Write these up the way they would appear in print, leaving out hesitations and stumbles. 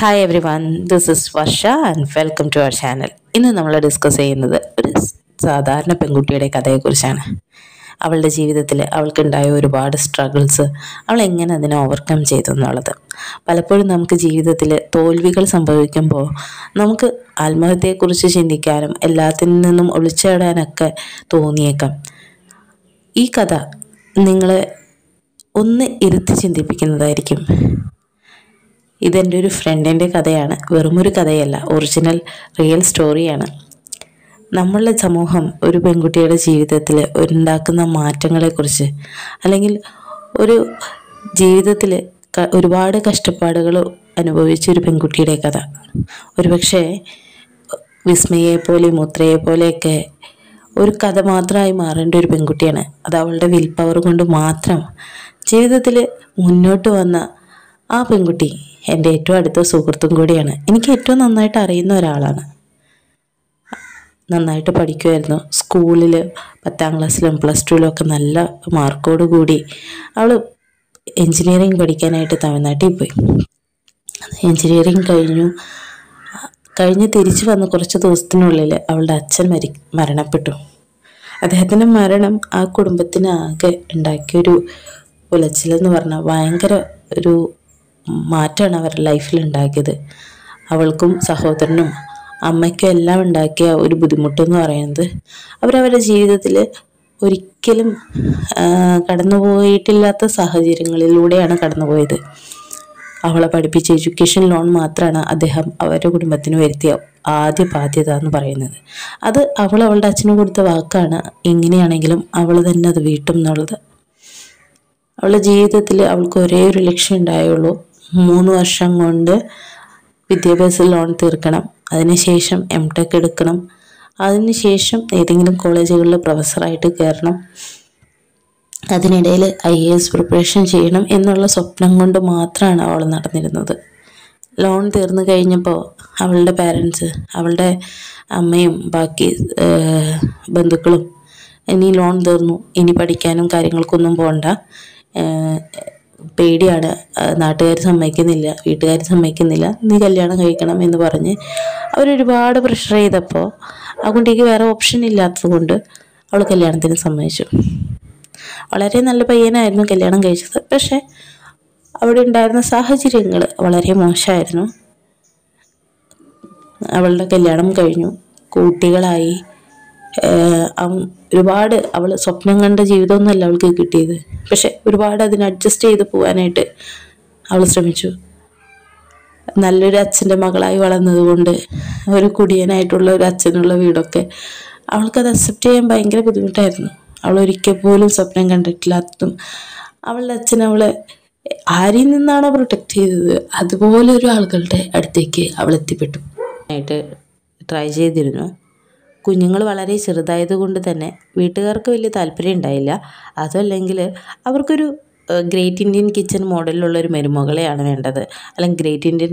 Hi everyone, this is Varsha and welcome to our channel. ഇന്ന് നമ്മൾ discuss ചെയ്യുന്നത് ഒരു സാധാരണ പെൺകുട്ടിയുടെ കഥയെക്കുറിച്ചാണ്. അവളുടെ ജീവിതത്തിൽ അവൾക്കുണ്ടായ ഒരുപാട് സ്ട്രഗിൾസ്, അവൾ എങ്ങനെ അതിനെ ഓവർകം ചെയ്തു എന്നുള്ളത്. പലപ്പോഴും നമുക്ക് ജീവിതത്തിൽ തോൽവികൾ സംഭവിക്കുമ്പോൾ നമുക്ക് ആത്മഹത്യയെക്കുറിച്ച് ചിന്തിക്കാനും എല്ലാത്തിൽ നിന്നും ഒളിച്ചോടാനൊക്കെ തോന്നിയേക്കാം. ഈ കഥ നിങ്ങളെ ഒന്ന് ഇരുത്തി ചിന്തിപ്പിക്കുന്നതായിരിക്കും. ഇതെൻ്റെ ഒരു ഫ്രണ്ടിൻ്റെ കഥയാണ്, വെറുമൊരു കഥയല്ല, ഒറിജിനൽ റിയൽ സ്റ്റോറിയാണ്. നമ്മളുടെ സമൂഹം ഒരു പെൺകുട്ടിയുടെ ജീവിതത്തിൽ ഉണ്ടാക്കുന്ന മാറ്റങ്ങളെക്കുറിച്ച്, അല്ലെങ്കിൽ ഒരു ജീവിതത്തിൽ ഒരുപാട് കഷ്ടപ്പാടുകൾ അനുഭവിച്ച ഒരു പെൺകുട്ടിയുടെ കഥ. ഒരുപക്ഷെ വിസ്മയെപ്പോലെ മുത്രയെപ്പോലെയൊക്കെ ഒരു കഥ മാത്രമായി മാറേണ്ട ഒരു പെൺകുട്ടിയാണ്. അത് അവളുടെ വിൽ പവർ കൊണ്ട് മാത്രം ജീവിതത്തിൽ മുന്നോട്ട് വന്ന ആ പെൺകുട്ടി എൻ്റെ ഏറ്റവും അടുത്ത സുഹൃത്തും കൂടിയാണ്. എനിക്ക് ഏറ്റവും നന്നായിട്ട് അറിയുന്ന ഒരാളാണ്. നന്നായിട്ട് പഠിക്കുമായിരുന്നു. സ്കൂളിൽ 10ാം ക്ലാസ്സിലും പ്ലസ് ടുവിലും ഒക്കെ നല്ല മാർക്കോട് കൂടി അവൾ എൻജിനീയറിങ് പഠിക്കാനായിട്ട് തമിഴ്നാട്ടിൽ പോയി. എൻജിനീയറിങ് കഴിഞ്ഞ് തിരിച്ചു വന്ന കുറച്ച് ദിവസത്തിനുള്ളിൽ അവളുടെ അച്ഛൻ മരണപ്പെട്ടു. അദ്ദേഹത്തിൻ്റെ മരണം ആ കുടുംബത്തിന് ആകെ ഉണ്ടാക്കിയൊരു ഉലച്ചിലെന്ന് പറഞ്ഞാൽ ഭയങ്കര ഒരു മാറ്റമാണ് അവരുടെ ലൈഫിൽ ഉണ്ടാക്കിയത്. അവൾക്കും സഹോദരനും അമ്മയ്ക്കും എല്ലാം ഉണ്ടാക്കിയ ഒരു ബുദ്ധിമുട്ടെന്ന് പറയുന്നത് അവരവരുടെ ജീവിതത്തിൽ ഒരിക്കലും കടന്നുപോയിട്ടില്ലാത്ത സാഹചര്യങ്ങളിലൂടെയാണ് കടന്നുപോയത്. അവളെ പഠിപ്പിച്ച എഡ്യൂക്കേഷൻ ലോൺ മാത്രമാണ് അദ്ദേഹം അവരുടെ കുടുംബത്തിന് വരുത്തിയ ആദ്യ ബാധ്യത എന്ന് പറയുന്നത്. അത് അവളുടെ അച്ഛന് കൊടുത്ത വാക്കാണ്, എങ്ങനെയാണെങ്കിലും അവൾ തന്നെ അത് വീട്ടും എന്നുള്ളത്. അവളുടെ ജീവിതത്തിൽ അവൾക്ക് ഒരേ ഒരു ലക്ഷ്യം ഉണ്ടായുള്ളൂ. 3 വർഷം കൊണ്ട് വിദ്യാഭ്യാസ ലോൺ തീർക്കണം, അതിനുശേഷം MTech എടുക്കണം, അതിനുശേഷം ഏതെങ്കിലും കോളേജുകളിൽ പ്രൊഫസറായിട്ട് കയറണം, അതിനിടയിൽ IAS പ്രിപ്പറേഷൻ ചെയ്യണം എന്നുള്ള സ്വപ്നം കൊണ്ട് മാത്രമാണ് അവൾ നടന്നിരുന്നത്. ലോൺ തീർന്നു കഴിഞ്ഞപ്പോൾ അവളുടെ പാരൻസ്, അവളുടെ അമ്മയും ബാക്കി ബന്ധുക്കളും, ഇനി ലോൺ തീർന്നു, ഇനി പഠിക്കാനും കാര്യങ്ങൾക്കൊന്നും പോകണ്ട, പേടിയാണ്, നാട്ടുകാർ സമ്മതിക്കുന്നില്ല, വീട്ടുകാർ സമ്മതിക്കുന്നില്ല, നീ കല്യാണം കഴിക്കണം എന്ന് പറഞ്ഞ് അവരൊരുപാട് പ്രഷർ ചെയ്തപ്പോൾ ആ കുട്ടിക്ക് വേറെ ഓപ്ഷൻ ഇല്ലാത്തത് കൊണ്ട് അവൾ കല്യാണത്തിന് സമ്മതിച്ചു. വളരെ നല്ല പയ്യനായിരുന്നു കല്യാണം കഴിച്ചത്. പക്ഷെ അവിടെ ഉണ്ടായിരുന്ന സാഹചര്യങ്ങൾ വളരെ മോശമായിരുന്നു. അവളുടെ കല്യാണം കഴിഞ്ഞു, കുട്ടികളായി. ഒരുപാട് അവൾ സ്വപ്നം കണ്ട ജീവിതമൊന്നുമല്ല അവൾക്ക് കിട്ടിയത്. പക്ഷെ ഒരുപാട് അതിന് അഡ്ജസ്റ്റ് ചെയ്ത് പോകാനായിട്ട് അവൾ ശ്രമിച്ചു. നല്ലൊരു അച്ഛൻ്റെ മകളായി വളർന്നതുകൊണ്ട് ഒരു കുടിയനായിട്ടുള്ള ഒരു അച്ഛനുള്ള വീടൊക്കെ അവൾക്കത് അക്സെപ്റ്റ് ചെയ്യാൻ ഭയങ്കര ബുദ്ധിമുട്ടായിരുന്നു. അവൾ ഒരിക്കൽ പോലും സ്വപ്നം കണ്ടിട്ടില്ലാത്തതും അവളുടെ അച്ഛൻ അവളെ ആരിൽ നിന്നാണോ പ്രൊട്ടക്റ്റ് ചെയ്തത് അതുപോലെ ഒരു ആളുകളുടെ അടുത്തേക്ക് അവൾ എത്തിപ്പെട്ടു. ആയിട്ട് ട്രൈ ചെയ്തിരുന്നു. കുഞ്ഞുങ്ങൾ വളരെ ചെറുതായതുകൊണ്ട് തന്നെ വീട്ടുകാർക്ക് വലിയ താല്പര്യം ഉണ്ടായില്ല. അതല്ലെങ്കിൽ അവർക്കൊരു ഗ്രേറ്റ് ഇന്ത്യൻ കിച്ചൺ മോഡലിലുള്ളൊരു മരുമകളെയാണ് വേണ്ടത്. അല്ലെങ്കിൽ ഗ്രേറ്റ് ഇന്ത്യൻ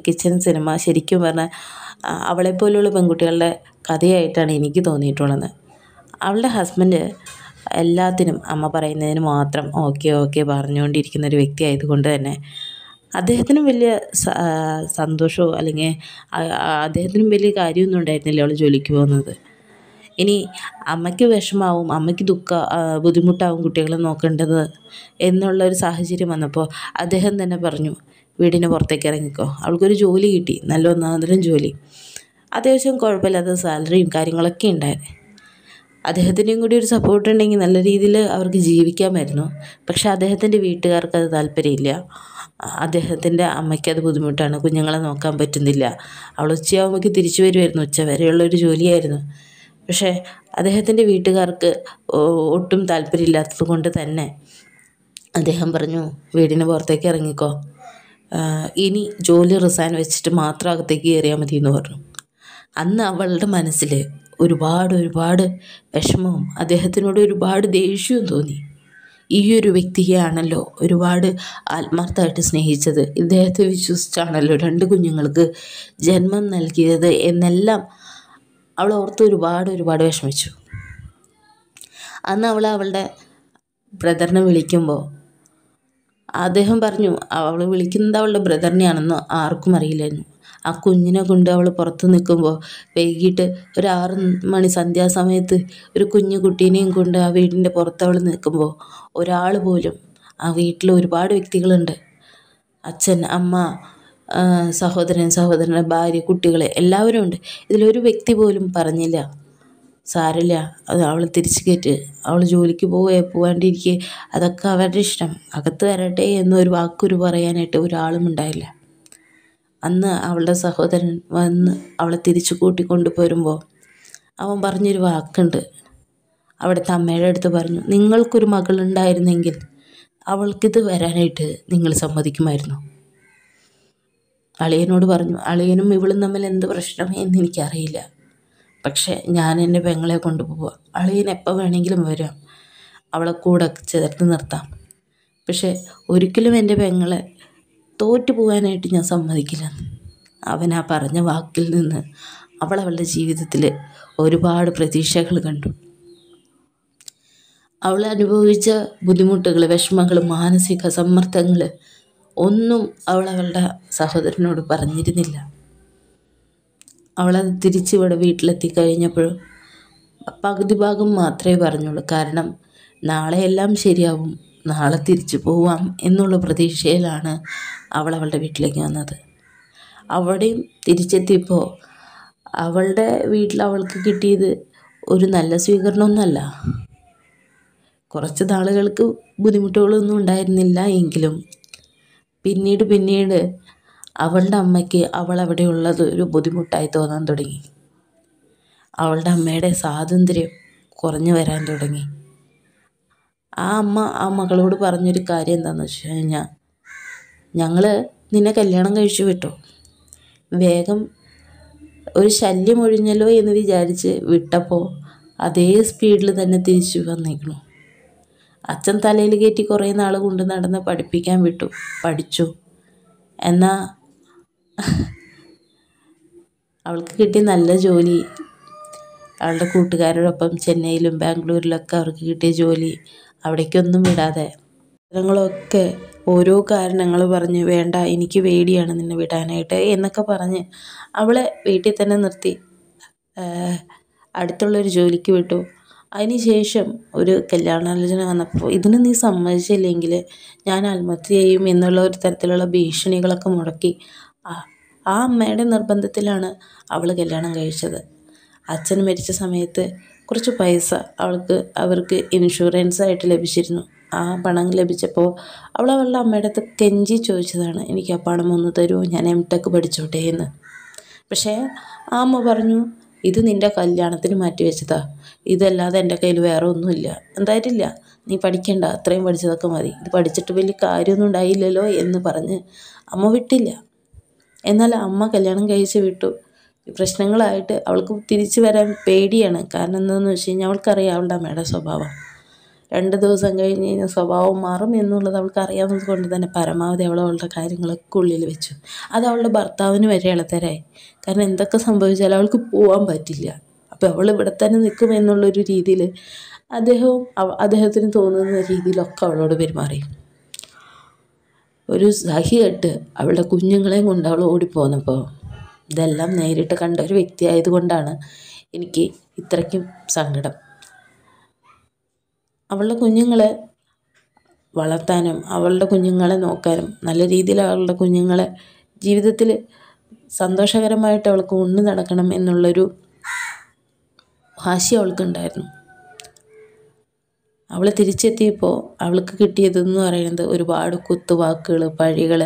കിച്ചൺ സിനിമ ശരിക്കും പറഞ്ഞാൽ അവളെപ്പോലുള്ള പെൺകുട്ടികളുടെ കഥയായിട്ടാണ് എനിക്ക് തോന്നിയിട്ടുള്ളത്. അവളുടെ ഹസ്ബൻഡ് എല്ലാത്തിനും അമ്മ പറയുന്നതിന് മാത്രം ഓക്കെ പറഞ്ഞുകൊണ്ടിരിക്കുന്ന ഒരു വ്യക്തി ആയതുകൊണ്ട് തന്നെ അദ്ദേഹത്തിനും വലിയ സന്തോഷമോ അല്ലെങ്കിൽ അദ്ദേഹത്തിനും വലിയ കാര്യമൊന്നും ഉണ്ടായിരുന്നില്ല അവൾ ജോലിക്ക് പോകുന്നത്. ഇനി അമ്മയ്ക്ക് വിഷമാവും, അമ്മയ്ക്ക് ബുദ്ധിമുട്ടാവും കുട്ടികളെ നോക്കേണ്ടത് എന്നുള്ളൊരു സാഹചര്യം വന്നപ്പോൾ അദ്ദേഹം തന്നെ പറഞ്ഞു, വീടിന് പുറത്തേക്ക് ഇറങ്ങിക്കോ. അവൾക്കൊരു ജോലി കിട്ടി, നല്ല ഒന്നാന്തരം ജോലി, അത്യാവശ്യം കുഴപ്പമില്ലാത്ത സാലറിയും കാര്യങ്ങളൊക്കെ ഉണ്ടായിരുന്നു. അദ്ദേഹത്തിൻ്റെയും കൂടി ഒരു സപ്പോർട്ട് ഉണ്ടെങ്കിൽ നല്ല രീതിയിൽ അവർക്ക് ജീവിക്കാമായിരുന്നു. പക്ഷെ അദ്ദേഹത്തിൻ്റെ വീട്ടുകാർക്ക് അത് താല്പര്യമില്ല. അദ്ദേഹത്തിൻ്റെ അമ്മയ്ക്കത് ബുദ്ധിമുട്ടാണ്, കുഞ്ഞുങ്ങളെ നോക്കാൻ പറ്റുന്നില്ല. അവൾ ഉച്ചയാകുമ്പോഴേക്ക് തിരിച്ചു വരുമായിരുന്നു, ഉച്ച വരെയുള്ളൊരു ജോലിയായിരുന്നു. പക്ഷേ അദ്ദേഹത്തിൻ്റെ വീട്ടുകാർക്ക് ഒട്ടും താല്പര്യമില്ലാത്തത് കൊണ്ട് തന്നെ അദ്ദേഹം പറഞ്ഞു, വീടിന് പുറത്തേക്ക് ഇറങ്ങിക്കോ, ഇനി ജോലി റിസൈൻ വെച്ചിട്ട് മാത്രം അകത്തേക്ക് കയറിയാൽ മതി എന്ന് പറഞ്ഞു. അന്ന് അവളുടെ മനസ്സിൽ ഒരുപാട് വിഷമവും അദ്ദേഹത്തിനോട് ഒരുപാട് ദേഷ്യവും തോന്നി. ഈ ഒരു വ്യക്തിയെയാണല്ലോ ഒരുപാട് ആത്മാർത്ഥമായിട്ട് സ്നേഹിച്ചത്, ഇദ്ദേഹത്തെ വിശ്വസിച്ചാണല്ലോ 2 കുഞ്ഞുങ്ങൾക്ക് ജന്മം നൽകിയത് എന്നെല്ലാം അവൾ ഓർത്ത് ഒരുപാട് വിഷമിച്ചു. അന്ന് അവളുടെ ബ്രദറിനെ വിളിക്കുമ്പോൾ അദ്ദേഹം പറഞ്ഞു അവൾ വിളിക്കുന്നത് അവളുടെ ബ്രദറിനെയാണെന്ന് ആർക്കും അറിയില്ലായിരുന്നു. ആ കുഞ്ഞിനെ കൊണ്ട് അവൾ പുറത്ത് നിൽക്കുമ്പോൾ വൈകിട്ട് ഒരു 6 മണി സന്ധ്യാസമയത്ത് ഒരു കുഞ്ഞു കുട്ടീനെയും കൊണ്ട് ആ വീടിൻ്റെ പുറത്ത് അവൾ നിൽക്കുമ്പോൾ ഒരാൾ പോലും, ആ വീട്ടിൽ ഒരുപാട് വ്യക്തികളുണ്ട്, അച്ഛൻ, അമ്മ, സഹോദരൻ്റെ ഭാര്യ, കുട്ടികൾ എല്ലാവരും ഉണ്ട്. ഇതിലൊരു വ്യക്തി പോലും പറഞ്ഞില്ല സാരമില്ല, അത് അവൾ തിരിച്ചു കയറ്റ്, അവൾ ജോലിക്ക് പോവാണ്ടിരിക്കെ, അതൊക്കെ അവരുടെ ഇഷ്ടം, അകത്ത് വരട്ടെ എന്നൊരു വാക്കൊരു പറയാനായിട്ട് ഒരാളും ഉണ്ടായില്ല. അന്ന് അവളുടെ സഹോദരൻ വന്ന് അവളെ തിരിച്ചു കൂട്ടിക്കൊണ്ടു പോരുമ്പോൾ അവൻ പറഞ്ഞൊരു വാക്കുണ്ട്. അവിടുത്തെ അമ്മയുടെ അടുത്ത് പറഞ്ഞു, നിങ്ങൾക്കൊരു മകളുണ്ടായിരുന്നെങ്കിൽ അവൾക്കിത് വരാനായിട്ട് നിങ്ങൾ സമ്മതിക്കുമായിരുന്നു. അളിയനോട് പറഞ്ഞു, അളിയനും ഇവളും തമ്മിൽ എന്ത് പ്രശ്നം എന്നെനിക്കറിയില്ല, പക്ഷേ ഞാൻ എൻ്റെ പെങ്ങളെ കൊണ്ടുപോവുക, അളിയൻ എപ്പോൾ വേണമെങ്കിലും വരാം, അവളെ കൂടെ ചേർത്ത് നിർത്താം, പക്ഷേ ഒരിക്കലും എൻ്റെ പെങ്ങളെ തോറ്റു പോകാനായിട്ട് ഞാൻ സമ്മതിക്കില്ല. അവൻ ആ പറഞ്ഞ വാക്കിൽ നിന്ന് അവളുടെ ജീവിതത്തിൽ ഒരുപാട് പ്രതീക്ഷകൾ കണ്ടു. അവൾ അനുഭവിച്ച ബുദ്ധിമുട്ടുകൾ, വിഷമങ്ങൾ, മാനസിക സമ്മർദ്ദങ്ങൾ ഒന്നും അവളുടെ സഹോദരനോട് പറഞ്ഞിരുന്നില്ല. അവളത് തിരിച്ചിവിടെ വീട്ടിലെത്തി കഴിഞ്ഞപ്പോഴും പകുതി ഭാഗം മാത്രമേ പറഞ്ഞുള്ളൂ. കാരണം നാളെ എല്ലാം ശരിയാവും, നാളെ തിരിച്ചു പോവാം എന്നുള്ള പ്രതീക്ഷയിലാണ് അവളുടെ വീട്ടിലേക്ക് വന്നത്. അവിടെയും തിരിച്ചെത്തിയപ്പോൾ അവളുടെ വീട്ടിൽ അവൾക്ക് കിട്ടിയത് ഒരു നല്ല സ്വീകരണമൊന്നുമല്ല. കുറച്ച് നാളുകൾക്ക് ബുദ്ധിമുട്ടുകളൊന്നും ഉണ്ടായിരുന്നില്ല എങ്കിലും പിന്നീട് അവളുടെ അമ്മയ്ക്ക് അവൾ അവിടെ ഉള്ളത് ഒരു ബുദ്ധിമുട്ടായി തോന്നാൻ തുടങ്ങി. അവളുടെ അമ്മയുടെ സ്വാതന്ത്ര്യം കുറഞ്ഞു വരാൻ തുടങ്ങി. ആ അമ്മ ആ മകളോട് പറഞ്ഞൊരു കാര്യം എന്താണെന്ന് വെച്ച് കഴിഞ്ഞാൽ, ഞങ്ങൾ നിന്നെ കല്യാണം കഴിച്ചു വിട്ടു, വേഗം ഒരു ശല്യം ഒഴിഞ്ഞല്ലോ എന്ന് വിചാരിച്ച് വിട്ടപ്പോൾ അതേ സ്പീഡിൽ തന്നെ തിരിച്ചു വന്നേക്കണു. അച്ഛൻ തലയിൽ കയറ്റി കുറേ നാൾ കൊണ്ട് നടന്ന് പഠിപ്പിക്കാൻ വിട്ടു, പഠിച്ചു. എന്നാൽ അവൾക്ക് കിട്ടിയ നല്ല ജോലി, അവളുടെ കൂട്ടുകാരോടൊപ്പം ചെന്നൈയിലും ബാംഗ്ലൂരിലൊക്കെ അവർക്ക് കിട്ടിയ ജോലി, അവിടേക്കൊന്നും വിടാതെ ഞങ്ങളൊക്കെ ഓരോ കാരണങ്ങൾ പറഞ്ഞ്, വേണ്ട എനിക്ക് പേടിയാണ് നിന്നെ വിടാനായിട്ട് എന്നൊക്കെ പറഞ്ഞ് അവളെ വീട്ടിൽ തന്നെ നിർത്തി അടുത്തുള്ളൊരു ജോലിക്ക് വിട്ടു. അതിന് ശേഷം ഒരു കല്യാണാലോചന വന്നപ്പോൾ, ഇതിന് നീ സമ്മതിച്ചില്ലെങ്കിൽ ഞാൻ ആത്മഹത്യ ചെയ്യും എന്നുള്ള ഒരു തരത്തിലുള്ള ഭീഷണികളൊക്കെ മുടക്കി. ആ അമ്മയുടെ നിർബന്ധത്തിലാണ് അവൾ കല്യാണം കഴിച്ചത്. അച്ഛൻ മരിച്ച സമയത്ത് കുറച്ച് പൈസ അവർക്ക് ഇൻഷുറൻസ് ആയിട്ട് ലഭിച്ചിരുന്നു. ആ പണം ലഭിച്ചപ്പോൾ അവളുടെ അമ്മയുടെ അടുത്ത് കെഞ്ചി ചോദിച്ചതാണ്, എനിക്ക് ആ പണം ഒന്ന് തരുമോ, ഞാൻ M.Tech പഠിച്ചോട്ടെ എന്ന്. പക്ഷേ ആ അമ്മ പറഞ്ഞു, ഇത് നിൻ്റെ കല്യാണത്തിന് മാറ്റി വെച്ചതാ, ഇതല്ലാതെ എൻ്റെ കയ്യിൽ വേറെ ഒന്നുമില്ല, എന്തായിട്ടില്ല, നീ പഠിക്കണ്ട, അത്രയും പഠിച്ചതൊക്കെ മതി, ഇത് പഠിച്ചിട്ട് വലിയ കാര്യമൊന്നും ഉണ്ടായില്ലല്ലോ എന്ന് പറഞ്ഞ് അമ്മ വിട്ടില്ല. എന്നാൽ അമ്മ കല്യാണം കഴിച്ച് വിട്ടു. പ്രശ്നങ്ങളായിട്ട് അവൾക്ക് തിരിച്ചു വരാൻ പേടിയാണ്. കാരണം എന്താണെന്ന് വെച്ച് കഴിഞ്ഞാൽ അവൾക്കറിയാം അവളുടെ അമ്മയുടെ സ്വഭാവം. 2 ദിവസം കഴിഞ്ഞ് കഴിഞ്ഞാൽ സ്വഭാവം മാറും എന്നുള്ളത് അവൾക്ക് അറിയാവുന്നത് കൊണ്ട് തന്നെ പരമാവധി അവളുടെ കാര്യങ്ങളൊക്കെ ഉള്ളിൽ വെച്ചു. അത് അവളുടെ ഭർത്താവിന് വരെ ഇളത്തരായി. കാരണം എന്തൊക്കെ സംഭവിച്ചാലും അവൾക്ക് പോകാൻ പറ്റില്ല. അപ്പോൾ അവൾ ഇവിടെ തന്നെ നിൽക്കും എന്നുള്ളൊരു രീതിയിൽ അദ്ദേഹത്തിന് തോന്നുന്ന രീതിയിലൊക്കെ അവളോട് പെരുമാറി. ഒരു സഹികെട്ട് അവളുടെ കുഞ്ഞുങ്ങളെയും കൊണ്ട് അവൾ ഓടിപ്പോന്നപ്പോൾ ഇതെല്ലാം നേരിട്ട് കണ്ട ഒരു വ്യക്തിയായതുകൊണ്ടാണ് എനിക്ക് ഇത്രയ്ക്കും സങ്കടം. അവളുടെ കുഞ്ഞുങ്ങളെ വളർത്താനും അവളുടെ കുഞ്ഞുങ്ങളെ നോക്കാനും നല്ല രീതിയിൽ അവളുടെ കുഞ്ഞുങ്ങളെ ജീവിതത്തിൽ സന്തോഷകരമായിട്ട് അവൾക്ക് കൊണ്ടു നടക്കണം എന്നുള്ളൊരു വാശി അവൾക്കുണ്ടായിരുന്നു. അവൾ തിരിച്ചെത്തിയപ്പോൾ അവൾക്ക് കിട്ടിയതെന്ന് പറയുന്നത് ഒരുപാട് കുത്തുവാക്കുകൾ, പഴികൾ.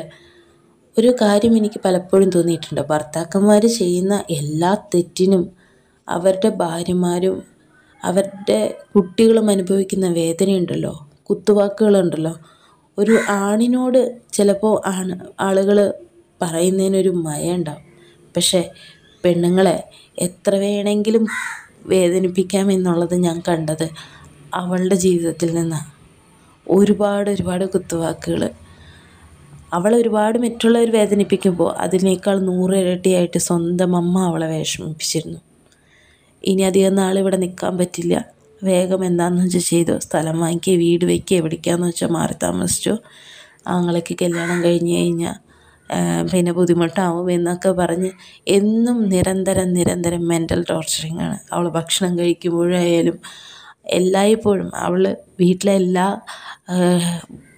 ഒരു കാര്യം എനിക്ക് പലപ്പോഴും തോന്നിയിട്ടുണ്ട്, ഭർത്താക്കന്മാർ ചെയ്യുന്ന എല്ലാ തെറ്റിനും അവരുടെ ഭാര്യമാരും അവരുടെ കുട്ടികളും അനുഭവിക്കുന്ന വേദനയുണ്ടല്ലോ, കുത്തുവാക്കുകളുണ്ടല്ലോ, ഒരു ആണിനോട് ചിലപ്പോൾ ആളുകൾ പറയുന്നതിനൊരു മയം ഉണ്ടാവും. പക്ഷേ പെണ്ണുങ്ങളെ എത്ര വേണമെങ്കിലും വേദനിപ്പിക്കാമെന്നുള്ളത് ഞാൻ കണ്ടത് അവളുടെ ജീവിതത്തിൽ നിന്നാണ്. ഒരുപാട് കുത്തുവാക്കുകൾ. അവളൊരുപാട് മറ്റുള്ളവർ വേദനിപ്പിക്കുമ്പോൾ അതിനേക്കാൾ 100 ഇരട്ടിയായിട്ട് സ്വന്തം അമ്മ അവളെ വിഷമിപ്പിച്ചിരുന്നു. ഇനി അധികം നാൾ ഇവിടെ നിൽക്കാൻ പറ്റില്ല, വേഗം എന്താണെന്ന് വെച്ചാൽ ചെയ്തോ, സ്ഥലം വാങ്ങിക്കുക, വീട് വയ്ക്കുക, എവിടേക്കാന്ന് വെച്ചാൽ മാറി താമസിച്ചോ, ആങ്ങളയ്ക്ക് കല്യാണം കഴിഞ്ഞ് കഴിഞ്ഞാൽ പിന്നെ ബുദ്ധിമുട്ടാവും എന്നൊക്കെ പറഞ്ഞ് എന്നും നിരന്തരം മെൻ്റൽ ടോർച്ചറിങ്ങാണ്. അവൾ ഭക്ഷണം കഴിക്കുമ്പോഴായാലും എല്ലായ്പ്പോഴും അവൾ വീട്ടിലെ എല്ലാ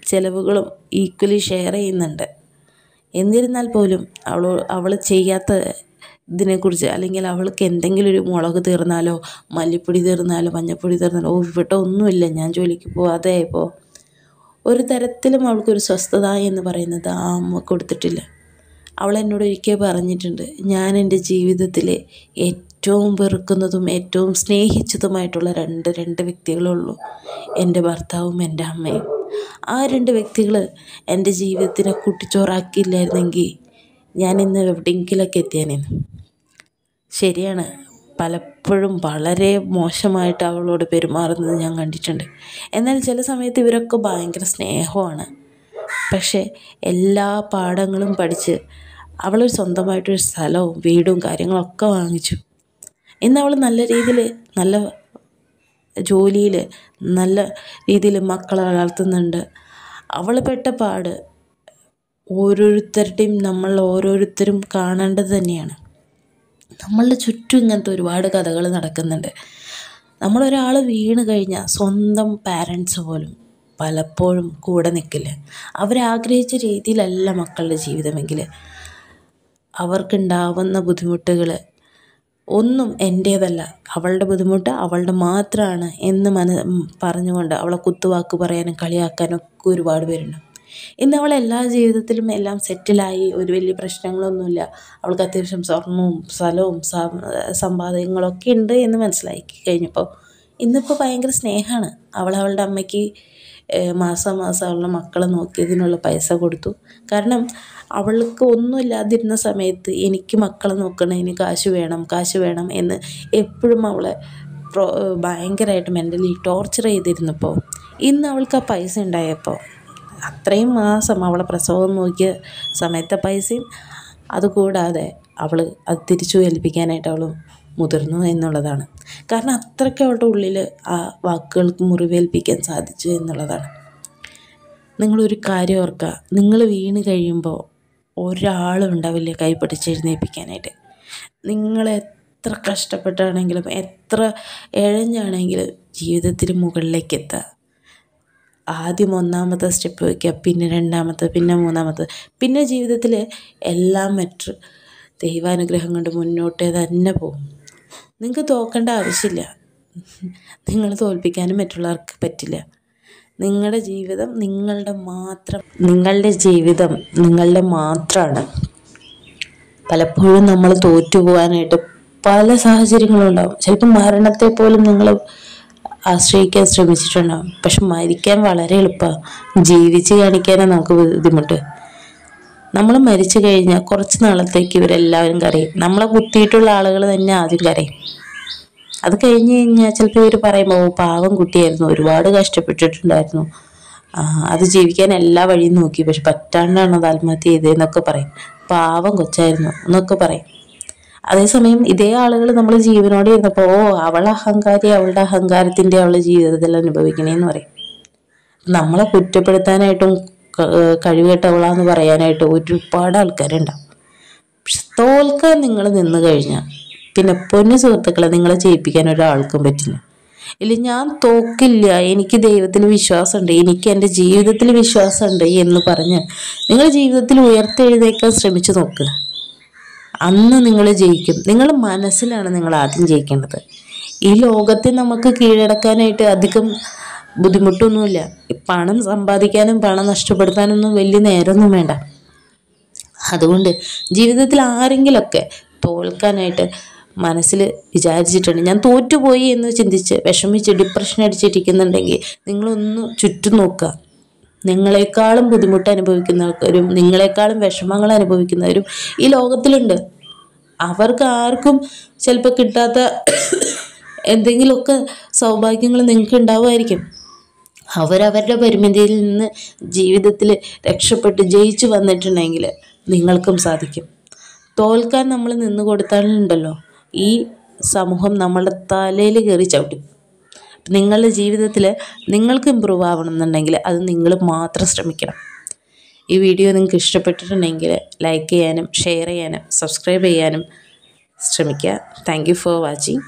ചിലവുകളും ഈക്വലി ഷെയർ ചെയ്യുന്നുണ്ട്. എന്നിരുന്നാൽ പോലും അവൾ ചെയ്യാത്ത ഇതിനെക്കുറിച്ച്, അല്ലെങ്കിൽ അവൾക്ക് എന്തെങ്കിലും ഒരു മുളക് തീർന്നാലോ മല്ലിപ്പൊടി തീർന്നാലോ മഞ്ഞൾപ്പൊടി തീർന്നാലോ ഇവിടെ ഒന്നുമില്ല, ഞാൻ ജോലിക്ക് പോവാതെ ആയപ്പോൾ ഒരു തരത്തിലും അവൾക്കൊരു സ്വസ്ഥത എന്ന് പറയുന്നത് ആ അമ്മ കൊടുത്തിട്ടില്ല. അവൾ എന്നോട് ഒരിക്കൽ പറഞ്ഞിട്ടുണ്ട്, ഞാൻ എൻ്റെ ജീവിതത്തിലെ ഏറ്റവും വെറുക്കുന്നതും ഏറ്റവും സ്നേഹിച്ചതുമായിട്ടുള്ള രണ്ട് വ്യക്തികളുള്ളൂ, എൻ്റെ ഭർത്താവും എൻ്റെ അമ്മയും. ആ 2 വ്യക്തികൾ എൻ്റെ ജീവിതത്തിനെ കുട്ടിച്ചോറാക്കിയില്ലായിരുന്നെങ്കിൽ ഞാൻ ഇന്ന് എവിടെയെങ്കിലൊക്കെ എത്തിയേനെ. ശരിയാണ്, പലപ്പോഴും വളരെ മോശമായിട്ട് അവളോട് പെരുമാറുന്നത് ഞാൻ കണ്ടിട്ടുണ്ട്. എന്നാൽ ചില സമയത്ത് ഇവരൊക്കെ ഭയങ്കര സ്നേഹമാണ്. പക്ഷേ എല്ലാ പാഠങ്ങളും പഠിച്ച് അവൾ സ്വന്തമായിട്ടൊരു സ്ഥലവും വീടും കാര്യങ്ങളൊക്കെ വാങ്ങിച്ചു. ഇന്ന് അവൾ നല്ല രീതിയിൽ, നല്ല ജോലിയിൽ, നല്ല രീതിയിൽ മക്കളെ വളർത്തുന്നുണ്ട്. അവൾ പെട്ട പാട് നമ്മൾ ഓരോരുത്തരും കാണേണ്ടത് തന്നെയാണ്. നമ്മളുടെ ചുറ്റും ഇങ്ങനത്തെ ഒരുപാട് കഥകൾ നടക്കുന്നുണ്ട്. നമ്മളൊരാൾ വീണ് കഴിഞ്ഞാൽ സ്വന്തം പാരൻസ് പോലും പലപ്പോഴും കൂടെ നിൽക്കില്ല. അവരാഗ്രഹിച്ച രീതിയിലല്ല മക്കളുടെ ജീവിതമെങ്കിൽ അവർക്കുണ്ടാവുന്ന ബുദ്ധിമുട്ടുകൾ ഒന്നും എൻ്റേതല്ല, അവളുടെ ബുദ്ധിമുട്ട് അവളുടെ മാത്രമാണ് എന്ന് പറഞ്ഞുകൊണ്ട് അവളെ കുത്തുവാക്ക് പറയാനും കളിയാക്കാനും ഒക്കെ ഒരുപാട് പേരുണ്ട്. ഇന്ന് അവൾ എല്ലാ ജീവിതത്തിലും എല്ലാം സെറ്റിലായി, ഒരു വലിയ പ്രശ്നങ്ങളൊന്നുമില്ല, അവൾക്ക് അത്യാവശ്യം സ്വർണവും സ്ഥലവും സമ്പാദ്യങ്ങളൊക്കെ ഉണ്ട് എന്ന് മനസ്സിലാക്കി കഴിഞ്ഞപ്പോൾ ഇന്നിപ്പോൾ ഭയങ്കര സ്നേഹമാണ്. അവളുടെ അമ്മയ്ക്ക് മാസം അവളുടെ മക്കളെ നോക്കിയതിനുള്ള പൈസ കൊടുത്തു. കാരണം അവൾക്ക് ഒന്നുമില്ലാതിരുന്ന സമയത്ത് എനിക്ക് മക്കളെ നോക്കണതിന് കാശ് വേണം എന്ന് എപ്പോഴും അവളെ ഭയങ്കരമായിട്ട് മെൻ്റലി ടോർച്ചർ ചെയ്തിരുന്നപ്പോൾ ഇന്ന് അവൾക്ക് ആ പൈസ ഉണ്ടായപ്പോൾ അത്രയും മാസം അവളെ പ്രസവം നോക്കിയ സമയത്തെ പൈസയും അതുകൂടാതെ അവൾ അത് തിരിച്ചു ഏൽപ്പിക്കാനായിട്ട് അവൾ മുതിർന്നു എന്നുള്ളതാണ്. കാരണം അത്രയ്ക്ക് അവളുടെ ഉള്ളിൽ ആ വാക്കുകൾക്ക് മുറിവേൽപ്പിക്കാൻ സാധിച്ചു എന്നുള്ളതാണ്. നിങ്ങളൊരു കാര്യം ഓർക്കുക, നിങ്ങൾ വീണ് കഴിയുമ്പോൾ ഒരാളും ഉണ്ടാവില്ല കൈ പിടിച്ചെഴുന്നേൽപ്പിക്കാനായിട്ട്. നിങ്ങൾ എത്ര കഷ്ടപ്പെട്ടാണെങ്കിലും എത്ര ഇഴഞ്ഞാണെങ്കിലും ജീവിതത്തിൽ മുകളിലേക്ക് എത്തുക. ആദ്യം 1ാമത്തെ സ്റ്റെപ്പ് വയ്ക്കുക, പിന്നെ 2ാമത്തെ, പിന്നെ 3ാമത്തെ, പിന്നെ ജീവിതത്തിൽ എല്ലാം മറ്റ് ദൈവാനുഗ്രഹം കൊണ്ട് മുന്നോട്ടേ തന്നെ പോകും. നിങ്ങൾക്ക് തോക്കേണ്ട ആവശ്യമില്ല. നിങ്ങൾ തോൽപ്പിക്കാനും മറ്റുള്ളവർക്ക് പറ്റില്ല. നിങ്ങളുടെ ജീവിതം നിങ്ങളുടെ മാത്രമാണ്. പലപ്പോഴും നമ്മൾ തോറ്റുപോകാനായിട്ട് പല സാഹചര്യങ്ങളും ഉണ്ടാവും. ചിലപ്പോൾ മരണത്തെ പോലും നിങ്ങൾ ആശ്രയിക്കാൻ ശ്രമിച്ചിട്ടുണ്ടാവും. പക്ഷെ മരിക്കാൻ വളരെ എളുപ്പമാണ്, ജീവിച്ച് കാണിക്കാനാണ് നമുക്ക് ബുദ്ധിമുട്ട്. നമ്മൾ മരിച്ചു കഴിഞ്ഞാൽ കുറച്ച് നാളത്തേക്ക് ഇവരെല്ലാവരും കരയും. നമ്മളെ കുത്തിയിട്ടുള്ള ആളുകൾ തന്നെ ആദ്യം കരയും. അത് കഴിഞ്ഞ് കഴിഞ്ഞാൽ ചിലപ്പോൾ ഇവർ പറയുമ്പോൾ പാവം കുട്ടിയായിരുന്നു, ഒരുപാട് കഷ്ടപ്പെട്ടിട്ടുണ്ടായിരുന്നു, അത് ജീവിക്കാൻ എല്ലാ വഴിയും നോക്കി, പക്ഷെ പറ്റാണ്ടാണ് അത് ആത്മഹത്യ ചെയ്തതെന്നൊക്കെ പറയും. പാവം കൊച്ചായിരുന്നു എന്നൊക്കെ പറയും. അതേസമയം ഇതേ ആളുകൾ നമ്മൾ ജീവനോടെ ഇരുന്നപ്പോൾ അവളുടെ അഹങ്കാരത്തിൻ്റെ അവളുടെ ജീവിതത്തിൽ അനുഭവിക്കണേന്ന് പറയും. നമ്മളെ കുറ്റപ്പെടുത്താനായിട്ടും കഴിവുകെട്ടവളാന്ന് പറയാനായിട്ടും ഒരുപാട് ആൾക്കാരുണ്ടാവും. പക്ഷെ തോൽക്കാൻ നിങ്ങൾ നിന്ന് കഴിഞ്ഞാൽ പിന്നെ പൊന്നു സുഹൃത്തുക്കളെ നിങ്ങളെ ജയിപ്പിക്കാൻ ഒരാൾക്കും പറ്റില്ല. ഇല്ല, ഞാൻ തോക്കില്ല, എനിക്ക് ദൈവത്തിൽ വിശ്വാസമുണ്ട്, എനിക്ക് എൻ്റെ ജീവിതത്തിൽ വിശ്വാസമുണ്ട് എന്ന് പറഞ്ഞ് നിങ്ങൾ ജീവിതത്തിൽ ഉയർത്തെഴുന്നേൽക്കാൻ ശ്രമിച്ചു നോക്കുക. അന്ന് നിങ്ങൾ ജയിക്കും. നിങ്ങൾ മനസ്സിലാണ് നിങ്ങൾ ആദ്യം ജയിക്കേണ്ടത്. ഈ ലോകത്തെ നമുക്ക് കീഴടക്കാനായിട്ട് അധികം ബുദ്ധിമുട്ടൊന്നുമില്ല. പണം സമ്പാദിക്കാനും പണം നഷ്ടപ്പെടുത്താനൊന്നും വലിയ നേരമൊന്നും വേണ്ട. അതുകൊണ്ട് ജീവിതത്തിൽ ആരെങ്കിലുമൊക്കെ തോൽക്കാനായിട്ട് മനസ്സിൽ വിചാരിച്ചിട്ടുണ്ട്, ഞാൻ തോറ്റുപോയി എന്ന് ചിന്തിച്ച് വിഷമിച്ച് ഡിപ്രഷൻ അടിച്ചിരിക്കുന്നുണ്ടെങ്കിൽ നിങ്ങളൊന്ന് ചുറ്റും നോക്കുക. നിങ്ങളെക്കാളും ബുദ്ധിമുട്ട് അനുഭവിക്കുന്നവരും നിങ്ങളെക്കാളും വിഷമങ്ങൾ അനുഭവിക്കുന്നവരും ഈ ലോകത്തിലുണ്ട്. അവർക്ക് ആർക്കും ചിലപ്പോൾ കിട്ടാത്ത എന്തെങ്കിലുമൊക്കെ സൗഭാഗ്യങ്ങൾ നിങ്ങൾക്ക് ഉണ്ടാവുമായിരിക്കും. അവരവരുടെ പരിമിതിയിൽ നിന്ന് ജീവിതത്തിൽ രക്ഷപ്പെട്ട് ജയിച്ചു വന്നിട്ടുണ്ടെങ്കിൽ നിങ്ങൾക്കും സാധിക്കും. തോൽക്കാൻ നമ്മൾ നിന്ന് കൊടുത്താലുണ്ടല്ലോ ഈ സമൂഹം നമ്മളുടെ തലയിൽ കയറി ചവിട്ടും. നിങ്ങളുടെ ജീവിതത്തിൽ നിങ്ങൾക്ക് ഇമ്പ്രൂവ് ആവണം എന്നുണ്ടെങ്കിൽ അത് നിങ്ങൾ മാത്രം ശ്രമിക്കണം. ഈ വീഡിയോ നിങ്ങൾക്ക് ഇഷ്ടപ്പെട്ടിട്ടുണ്ടെങ്കിൽ ലൈക്ക് ചെയ്യാനും ഷെയർ ചെയ്യാനും സബ്സ്ക്രൈബ് ചെയ്യാനും ശ്രമിക്കുക. Thank you for watching.